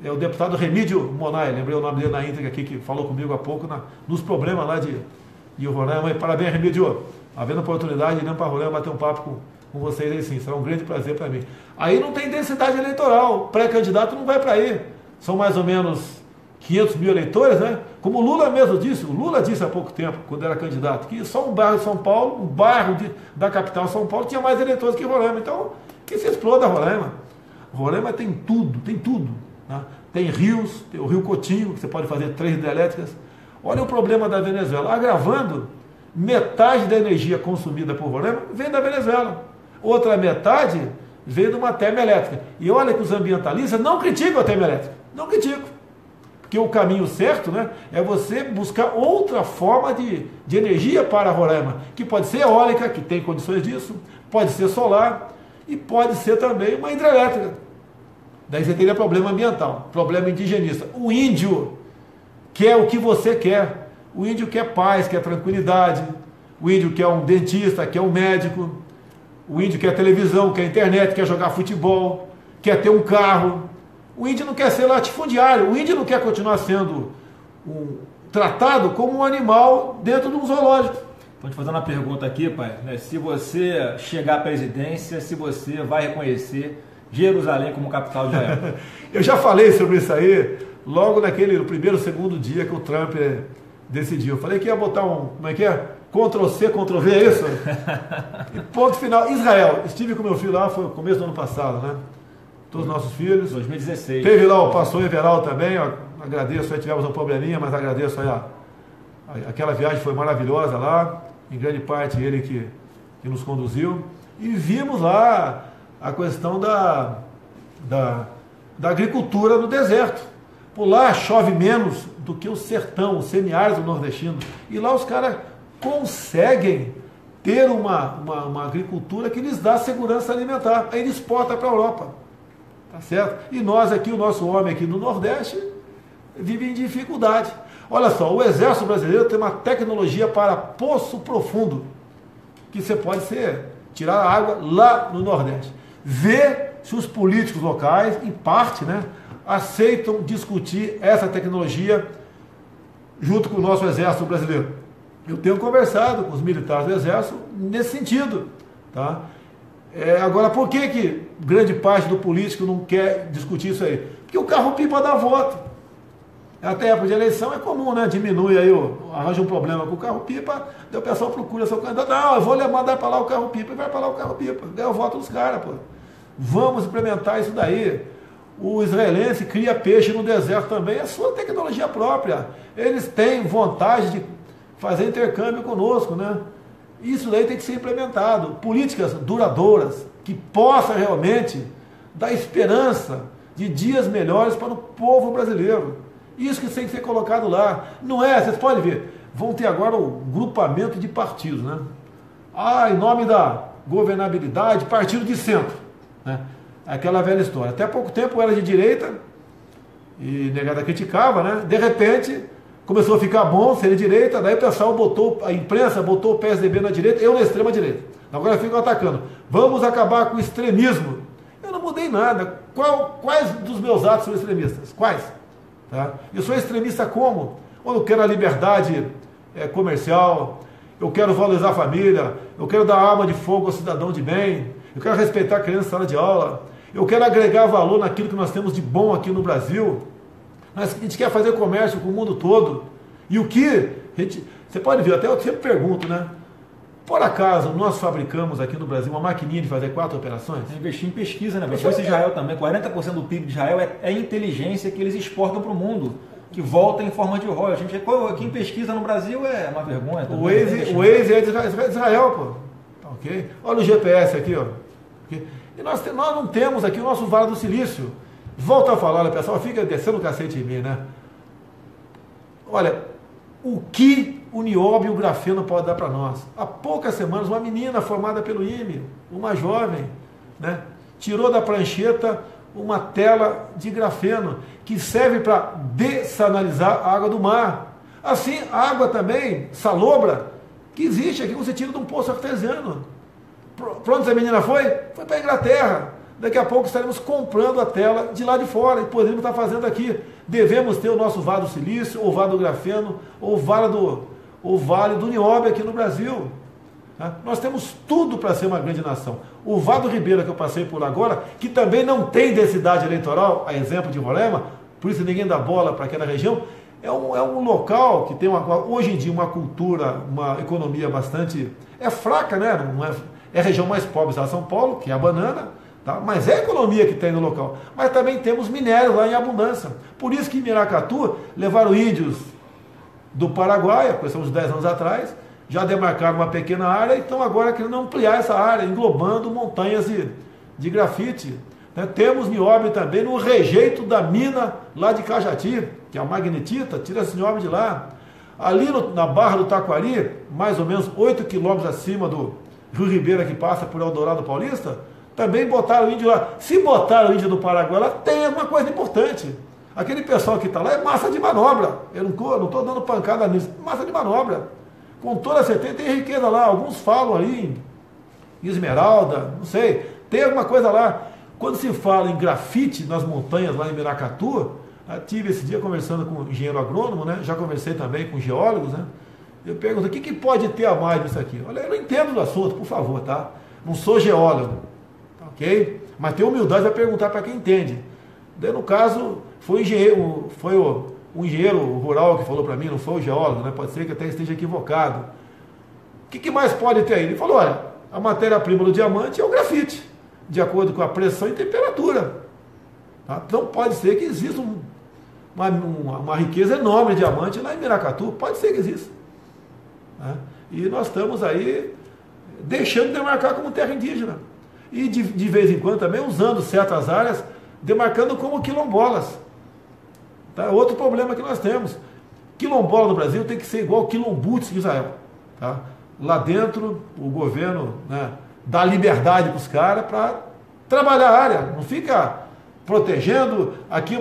É o deputado Remídio Monay, lembrei o nome dele na íntegra aqui, que falou comigo há pouco nos problemas lá de Roraima. E parabéns, Remídio. Havendo oportunidade de ir para Roraima bater um papo com vocês aí sim, será um grande prazer para mim. Aí não tem densidade eleitoral, pré-candidato não vai para aí. São mais ou menos 500 mil eleitores, né? Como o Lula mesmo disse, o Lula disse há pouco tempo, quando era candidato, que só um bairro de São Paulo, um bairro da capital São Paulo, tinha mais eleitores que Roraima. Então, que se exploda Roraima. Roraima tem tudo, tem tudo. Né? Tem rios, tem o Rio Cotinho, que você pode fazer 3 hidrelétricas. Olha o problema da Venezuela. Agravando, metade da energia consumida por Roraima vem da Venezuela. Outra metade vem de uma termoelétrica. E olha que os ambientalistas não criticam a termoelétrica. Não criticam. Porque o caminho certo, né, é você buscar outra forma de energia para Roraima, que pode ser eólica, que tem condições disso, pode ser solar e pode ser também uma hidrelétrica. Daí você teria problema ambiental, problema indigenista. O índio quer o que você quer. O índio quer paz, quer tranquilidade. O índio quer um dentista, quer um médico. O índio quer televisão, quer internet, quer jogar futebol, quer ter um carro. O índio não quer ser latifundiário, o índio não quer continuar sendo tratado como um animal dentro de um zoológico. Estou te fazendo uma pergunta aqui, pai, né? Se você chegar à presidência, se você vai reconhecer Jerusalém como capital de Israel. Eu já falei sobre isso aí, logo no primeiro, segundo dia que o Trump decidiu. Eu falei que ia botar como é que é? Ctrl-C, Ctrl-V, é isso? E ponto final. Israel, estive com meu filho lá, foi no começo do ano passado, né? Todos os nossos filhos. 2016. Teve lá o pastor Everaldo também, ó, agradeço, aí tivemos um probleminha, mas agradeço aí aquela viagem foi maravilhosa lá, em grande parte ele que nos conduziu. E vimos lá a questão da agricultura no deserto. Por lá chove menos do que o sertão, o semiárido nordestino. E lá os caras conseguem ter uma agricultura que lhes dá segurança alimentar. Aí ele exporta para a Europa. Tá certo? E nós aqui, o nosso homem aqui no Nordeste, vive em dificuldade. Olha só, o Exército Brasileiro tem uma tecnologia para poço profundo, que você pode tirar a água lá no Nordeste. Ver se os políticos locais, em parte, né, aceitam discutir essa tecnologia junto com o nosso Exército Brasileiro. Eu tenho conversado com os militares do Exército nesse sentido, tá? Agora, por que grande parte do político não quer discutir isso aí? Porque o carro-pipa dá voto. Até época de eleição é comum, né? Diminui aí, arranja um problema com o carro-pipa, daí o pessoal procura seu candidato. Não, eu vou mandar para lá o carro-pipa, e vai para lá o carro-pipa. Ganha o voto dos caras, pô. Vamos implementar isso daí. O israelense cria peixe no deserto também, é sua tecnologia própria. Eles têm vontade de fazer intercâmbio conosco, né? Isso daí tem que ser implementado. Políticas duradouras, que possam realmente dar esperança de dias melhores para o povo brasileiro. Isso que tem que ser colocado lá. Não é, vocês podem ver, vão ter agora o grupamento de partidos, né? Em nome da governabilidade, partido de centro, né? Aquela velha história. Até há pouco tempo era de direita e negada criticava, né? De repente começou a ficar bom ser de direita, daí o pessoal a imprensa botou o PSDB na direita, eu na extrema direita. Agora ficam atacando. Vamos acabar com o extremismo. Eu não mudei nada. Quais dos meus atos são extremistas? Quais? Tá? Eu sou extremista como? Eu quero a liberdade comercial, eu quero valorizar a família, eu quero dar arma de fogo ao cidadão de bem, eu quero respeitar a criança em sala de aula, eu quero agregar valor naquilo que nós temos de bom aqui no Brasil. A gente quer fazer comércio com o mundo todo. E o que? Você pode ver, até eu sempre pergunto, né? Por acaso nós fabricamos aqui no Brasil uma maquininha de fazer 4 operações? Investir em pesquisa, né? Pesquisa em Israel também. 40% do PIB de Israel é inteligência que eles exportam para o mundo, que volta em forma de royalties. Quem pesquisa no Brasil é uma vergonha. O Waze é de Israel, pô. Ok? Olha o GPS aqui, ó. E nós não temos aqui o nosso Vale do Silício. Volta a falar, o pessoal fica descendo o cacete em mim, né? Olha, o que o nióbio e o grafeno pode dar para nós? Há poucas semanas, uma menina formada pelo IME, uma jovem, né, tirou da prancheta uma tela de grafeno que serve para dessanalizar a água do mar. Assim, a água também, salobra, que existe aqui, você tira de um poço artesiano. Para onde essa menina foi? Foi para a Inglaterra. Daqui a pouco estaremos comprando a tela de lá de fora e poderíamos estar fazendo aqui. Devemos ter o nosso Vale do Silício, ou Vale do Grafeno, ou Vale do Nióbio aqui no Brasil. Tá? Nós temos tudo para ser uma grande nação. O Vale do Ribeira, que eu passei por lá agora, que também não tem densidade eleitoral, a exemplo de Roraima, por isso ninguém dá bola para aquela região, é um local que tem hoje em dia uma cultura, uma economia bastante, é fraca, né? Não é a região mais pobre de São Paulo, que é a banana, tá? Mas é a economia que tem no local. Mas também temos minérios lá em abundância. Por isso que em Miracatu levaram índios do Paraguai, há questão de 10 anos atrás, já demarcaram uma pequena área e estão agora querendo ampliar essa área, englobando montanhas de grafite. Né? Temos nióbio também no rejeito da mina lá de Cajati, que é a magnetita, tira esse nióbio de lá. Ali na Barra do Taquari, mais ou menos 8 quilômetros acima do Rio Ribeira, que passa por Eldorado Paulista, também botaram o índio lá. Se botaram o índio do Paraguai lá, tem alguma coisa importante. Aquele pessoal que está lá é massa de manobra. Eu não estou dando pancada nisso. Massa de manobra. Com toda certeza tem riqueza lá. Alguns falam ali em esmeralda, não sei. Tem alguma coisa lá. Quando se fala em grafite nas montanhas lá em Miracatu, eu tive esse dia conversando com um engenheiro agrônomo, né? Já conversei também com geólogos, né? Eu pergunto, o que pode ter a mais disso aqui? Olha, eu não entendo do assunto, por favor, tá? Não sou geólogo, ok? Mas tenho humildade para perguntar para quem entende. Daí, no caso, foi o engenheiro rural que falou para mim, não foi o geólogo, né? Pode ser que até esteja equivocado. O que mais pode ter aí? Ele falou, olha, a matéria-prima do diamante é o grafite, de acordo com a pressão e temperatura. Tá? Então pode ser que exista uma riqueza enorme de diamante lá em Miracatu, pode ser que exista. Né? E nós estamos aí deixando de demarcar como terra indígena. E de vez em quando também usando certas áreas, demarcando como quilombolas. Tá? Outro problema que nós temos. Quilombola no Brasil tem que ser igual quilombuts de Israel. Tá? Lá dentro, o governo, né, dá liberdade para os caras para trabalhar a área. Não fica protegendo aqui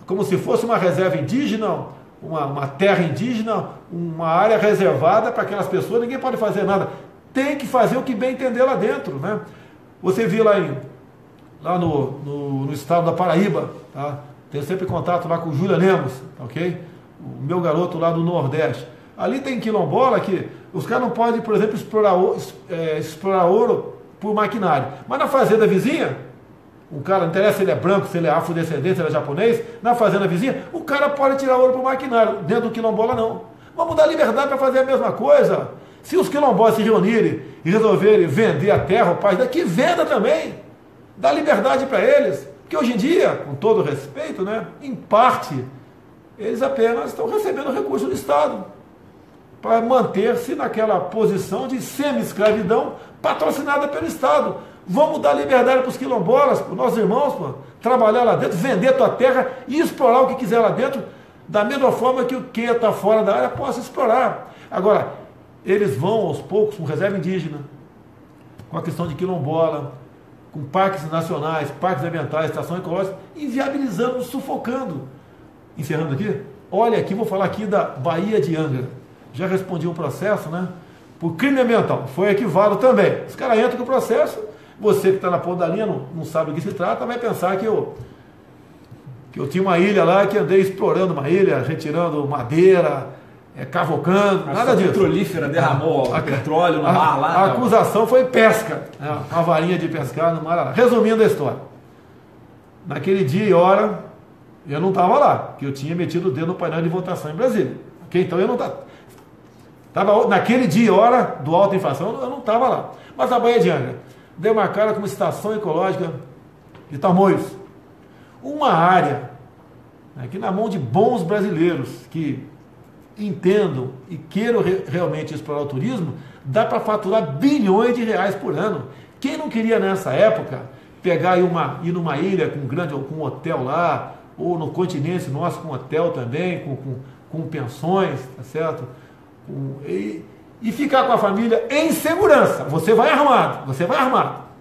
como se fosse uma reserva indígena, uma terra indígena, uma área reservada para aquelas pessoas, ninguém pode fazer nada. Tem que fazer o que bem entender lá dentro. Né? Você viu lá no estado da Paraíba, tá? Tenho sempre contato lá com o Júlia Lemos, ok? O meu garoto lá do Nordeste. Ali tem quilombola que os caras não podem, por exemplo, explorar ouro por maquinário. Mas na fazenda vizinha, o cara, não interessa se ele é branco, se ele é afrodescendente, se ele é japonês, na fazenda vizinha, o cara pode tirar ouro por maquinário. Dentro do quilombola, não. Vamos dar liberdade para fazer a mesma coisa. Se os quilombolas se reunirem e resolverem vender a terra, o país daqui, venda também. Dá liberdade para eles. Porque hoje em dia, com todo respeito, né, em parte, eles apenas estão recebendo recursos do Estado para manter-se naquela posição de semi-escravidão patrocinada pelo Estado. Vamos dar liberdade para os quilombolas, para os nossos irmãos, pô, trabalhar lá dentro, vender a tua terra e explorar o que quiser lá dentro, da mesma forma que quem está fora da área possa explorar. Agora, eles vão aos poucos com reserva indígena, com a questão de quilombola, com parques nacionais, parques ambientais, estação ecológica, inviabilizando, sufocando. Encerrando aqui, olha aqui, vou falar aqui da Baía de Angra. Já respondi um processo, né? Por crime ambiental. Foi equivalo também. Os caras entram com o processo, você que está na ponta da linha, não sabe do que se trata, vai pensar que eu tinha uma ilha lá, que andei explorando uma ilha, retirando madeira, cavocando, nada disso. A petrolífera derramou petróleo no mar lá. A acusação foi pesca, né? Uma varinha de pescar no mar lá. Resumindo a história, naquele dia e hora, eu não estava lá, porque eu tinha metido o dedo no painel de votação em Brasília. Okay? Então eu não estava. Naquele dia e hora do alta inflação, eu não estava lá. Mas a Baía de Angra, demarcada como estação ecológica de Tamoios. Uma área, né, que na mão de bons brasileiros que entendam e queiram realmente explorar o turismo, dá para faturar bilhões de reais por ano. Quem não queria nessa época pegar e ir numa ilha com um hotel lá, ou no continente nosso com hotel também, com pensões, tá certo? E ficar com a família em segurança. Você vai armado,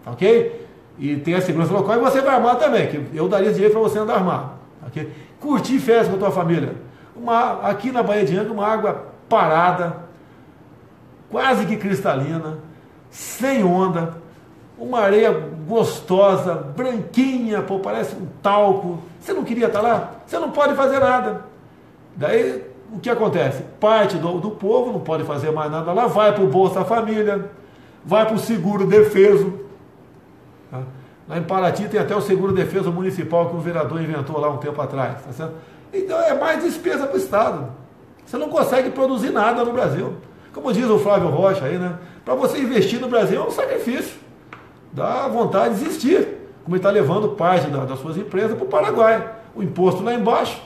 ok? E tem a segurança local e você vai armado também, que eu daria dinheiro para você andar armado, ok? Curtir férias com a tua família. Aqui na Baía de Angra, uma água parada, quase que cristalina, sem onda, uma areia gostosa, branquinha, pô, parece um talco. Você não queria estar lá? Você não pode fazer nada. Daí, o que acontece? Parte do povo não pode fazer mais nada lá, vai para o Bolsa Família, vai para o Seguro Defeso. Tá? Lá em Paraty tem até o Seguro Defeso Municipal que o vereador inventou lá um tempo atrás. Tá certo? Então é mais despesa para o Estado. Você não consegue produzir nada no Brasil. Como diz o Flávio Rocha aí, né? Para você investir no Brasil é um sacrifício. Dá vontade de desistir. Como ele está levando parte das suas empresas para o Paraguai. O imposto lá embaixo,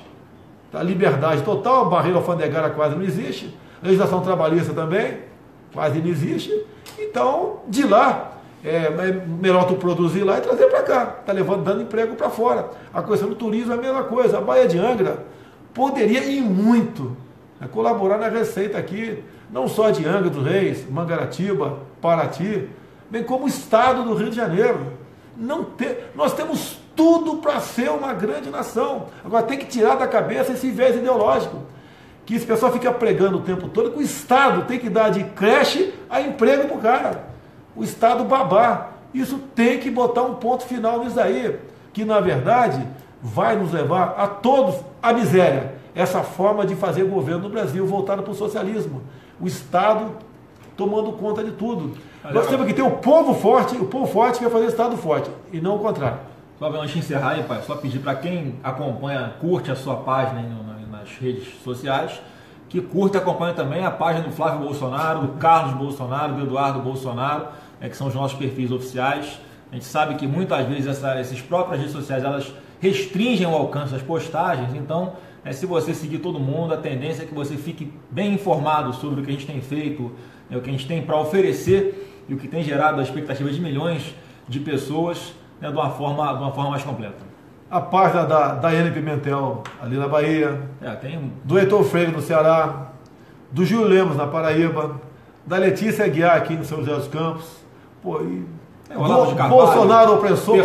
a liberdade total, a barreira alfandegária quase não existe, a legislação trabalhista também quase não existe. Então, de lá, é melhor tu produzir lá e trazer para cá. Está levando, dando emprego para fora. A questão do turismo é a mesma coisa. A Baía de Angra poderia ir muito colaborar na receita aqui, não só de Angra dos Reis, Mangaratiba, Paraty, bem como o estado do Rio de Janeiro. Nós temos tudo para ser uma grande nação. Agora tem que tirar da cabeça esse viés ideológico, que esse pessoal fica pregando o tempo todo, que o Estado tem que dar de creche a emprego para o cara. O Estado babá. Isso tem que botar um ponto final nisso aí, que na verdade vai nos levar a todos à miséria. Essa forma de fazer governo no Brasil voltada para o socialismo. O Estado tomando conta de tudo. Nós temos que ter o povo forte que vai fazer o Estado forte, e não o contrário. Só antes de encerrar aí, pai, só pedir para quem acompanha, curte a sua página aí nas redes sociais, que curta e acompanhe também a página do Flávio Bolsonaro, do Carlos Bolsonaro, do Eduardo Bolsonaro, que são os nossos perfis oficiais. A gente sabe que muitas vezes essas próprias redes sociais, elas restringem o alcance das postagens, então se você seguir todo mundo, a tendência é que você fique bem informado sobre o que a gente tem feito, o que a gente tem para oferecer e o que tem gerado a expectativa de milhões de pessoas, de uma forma mais completa. A página da Daiane Pimentel, ali na Bahia, do Heitor Freire, no Ceará, do Júlio Lemos, na Paraíba, da Letícia Aguiar, aqui no São José dos Campos, Bolsonaro opressor,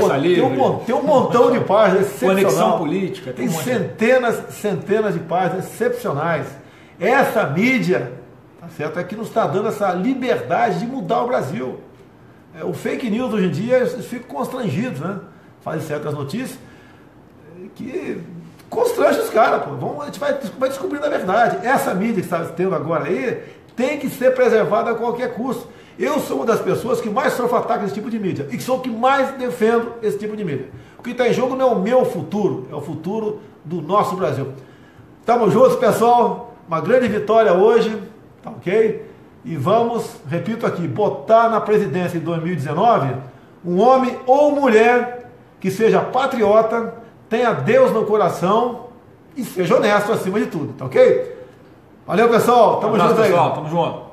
tem um montão de páginas excepcionais. Conexão política, tem centenas de páginas excepcionais. Essa mídia, tá certo, é que nos está dando essa liberdade de mudar o Brasil. O fake news hoje em dia, eles ficam constrangidos, né? Fazem certas notícias que constrange os caras, pô. A gente vai descobrindo a verdade. Essa mídia que está tendo agora aí tem que ser preservada a qualquer custo. Eu sou uma das pessoas que mais sofro ataque desse tipo de mídia e que sou o que mais defendo esse tipo de mídia. O que está em jogo não é o meu futuro, é o futuro do nosso Brasil. Estamos juntos, pessoal. Uma grande vitória hoje, tá ok? E vamos, repito aqui, botar na presidência em 2019 um homem ou mulher que seja patriota, tenha Deus no coração e seja honesto acima de tudo, tá ok? Valeu, pessoal. Tamo junto aí. Pessoal, tamo junto.